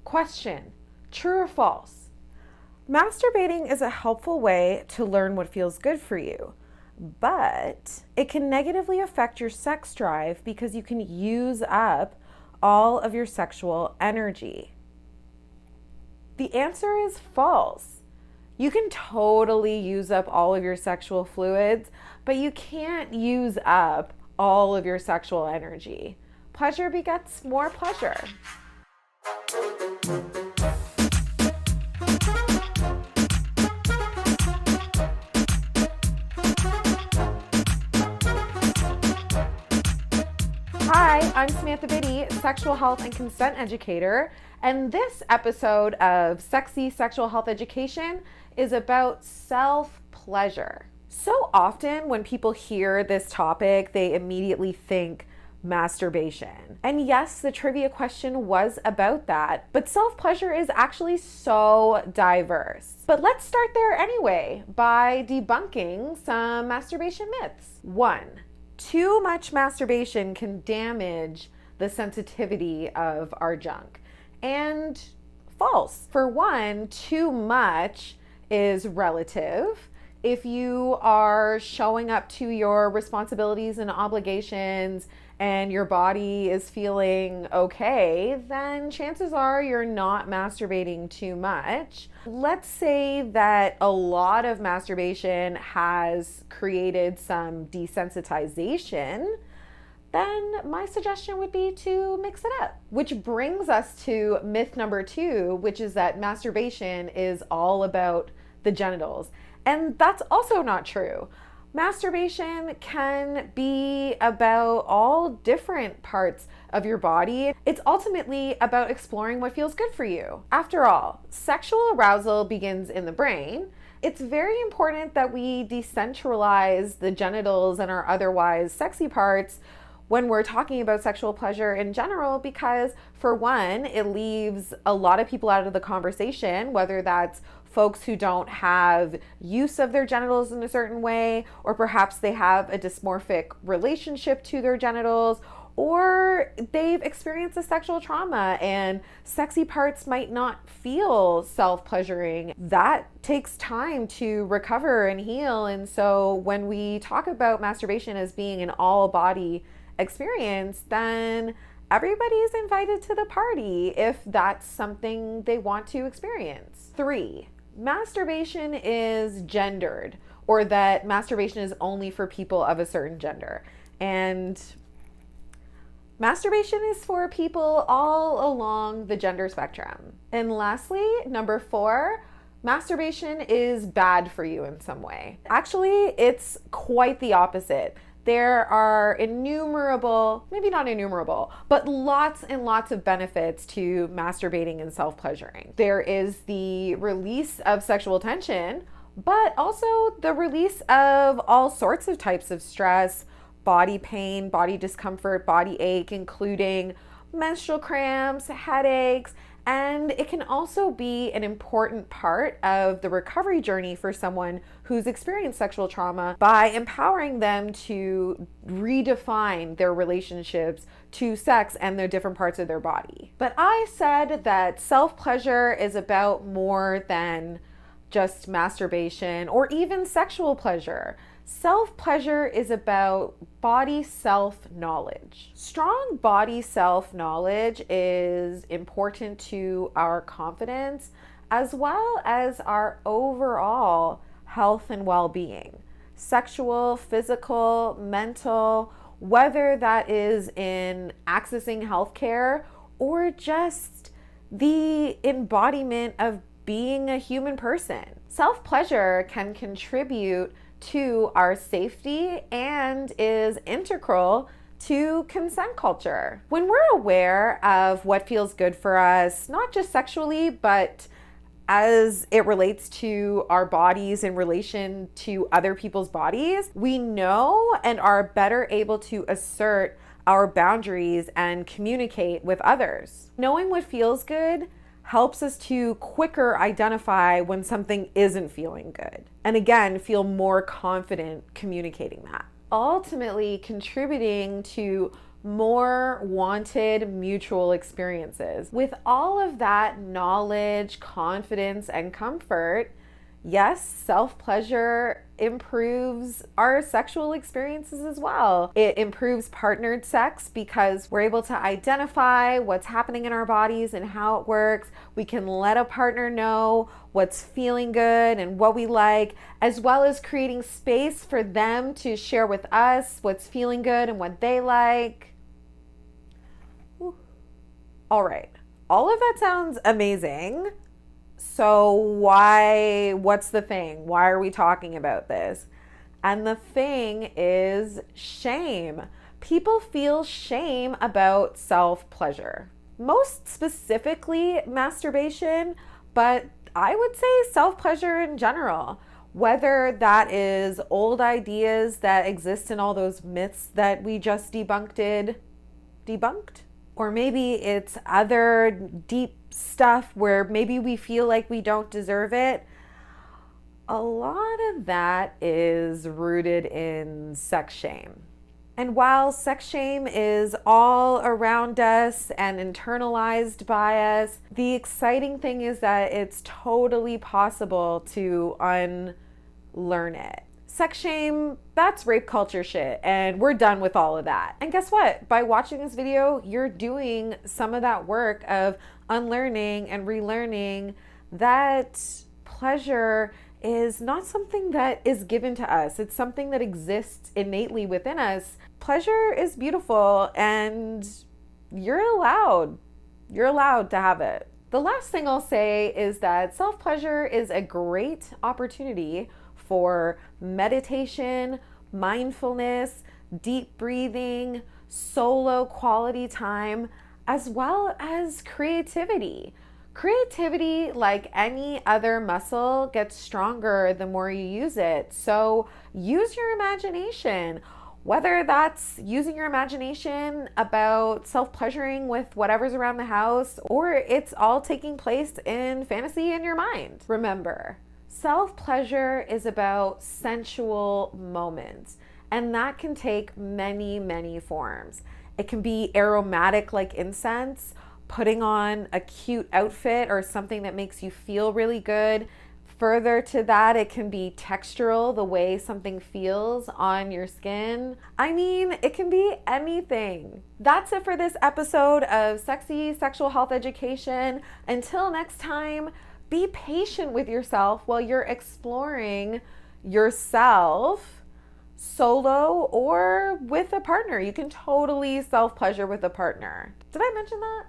Question: true or false? Masturbating is a helpful way to learn what feels good for you, but it can negatively affect your sex drive because you can use up all of your sexual energy. The answer is false. You can totally use up all of your sexual fluids, but you can't use up all of your sexual energy. Pleasure begets more pleasure. Hi, I'm Samantha Biddy, sexual health and consent educator, and this episode of Sexy Sexual Health Education is about self-pleasure. So often when people hear this topic, they immediately think masturbation. And yes, the trivia question was about that, but self-pleasure is actually so diverse. But let's start there anyway by debunking some masturbation myths. 1. Too much masturbation can damage the sensitivity of our junk. And false. For one, too much is relative. If you are showing up to your responsibilities and obligations and your body is feeling okay, then chances are you're not masturbating too much. Let's say that a lot of masturbation has created some desensitization, then my suggestion would be to mix it up. Which brings us to myth number 2, which is that masturbation is all about the genitals. And that's also not true. Masturbation can be about all different parts of your body. It's ultimately about exploring what feels good for you. After all, sexual arousal begins in the brain. It's very important that we decentralize the genitals and our otherwise sexy parts when we're talking about sexual pleasure in general, because for one, it leaves a lot of people out of the conversation, whether that's folks who don't have use of their genitals in a certain way, or perhaps they have a dysmorphic relationship to their genitals, or they've experienced a sexual trauma and sexy parts might not feel self-pleasuring. That takes time to recover and heal. And so when we talk about masturbation as being an all-body experience, then everybody's invited to the party if that's something they want to experience. 3, masturbation is gendered, or that masturbation is only for people of a certain gender. And masturbation is for people all along the gender spectrum. And lastly, number 4, masturbation is bad for you in some way. Actually, it's quite the opposite. There are innumerable, maybe not innumerable, but lots and lots of benefits to masturbating and self-pleasuring. There is the release of sexual tension, but also the release of all sorts of types of stress, body pain, body discomfort, body ache, including menstrual cramps, headaches, and it can also be an important part of the recovery journey for someone who's experienced sexual trauma by empowering them to redefine their relationships to sex and their different parts of their body. But I said that self-pleasure is about more than just masturbation or even sexual pleasure. Self-pleasure is about body self-knowledge. Strong body self-knowledge is important to our confidence as well as our overall health and well-being. Sexual, physical, mental, whether that is in accessing healthcare or just the embodiment of being a human person. Self-pleasure can contribute to our safety and is integral to consent culture. When we're aware of what feels good for us, not just sexually, but as it relates to our bodies in relation to other people's bodies, we know and are better able to assert our boundaries and communicate with others. Knowing what feels good helps us to quicker identify when something isn't feeling good. And again, feel more confident communicating that. Ultimately contributing to more wanted mutual experiences. With all of that knowledge, confidence, and comfort, yes, self-pleasure improves our sexual experiences as well. It improves partnered sex because we're able to identify what's happening in our bodies and how it works. We can let a partner know what's feeling good and what we like, as well as creating space for them to share with us what's feeling good and what they like. All right, all of that sounds amazing. So what's the thing? Why are we talking about this? And the thing is shame. People feel shame about self-pleasure. Most specifically masturbation, but I would say self-pleasure in general. Whether that is old ideas that exist in all those myths that we just debunked, or maybe it's other deep stuff where maybe we feel like we don't deserve it. A lot of that is rooted in sex shame. And while sex shame is all around us and internalized by us, the exciting thing is that it's totally possible to unlearn it. Sex shame, that's rape culture shit, and we're done with all of that. And guess what? By watching this video, you're doing some of that work of unlearning and relearning that pleasure is not something that is given to us. It's something that exists innately within us. Pleasure is beautiful, and you're allowed to have it. The last thing I'll say is that self-pleasure is a great opportunity for meditation, mindfulness, deep breathing, solo quality time, as well as creativity. Creativity, like any other muscle, gets stronger the more you use it. So use your imagination. Whether that's using your imagination about self-pleasuring with whatever's around the house, or it's all taking place in fantasy in your mind. Remember, self-pleasure is about sensual moments, and that can take many, many forms. It can be aromatic like incense, putting on a cute outfit or something that makes you feel really good. Further to that, it can be textural, the way something feels on your skin. I mean, it can be anything. That's it for this episode of Sexy Sexual Health Education. Until next time, be patient with yourself while you're exploring yourself solo or with a partner. You can totally self-pleasure with a partner. Did I mention that?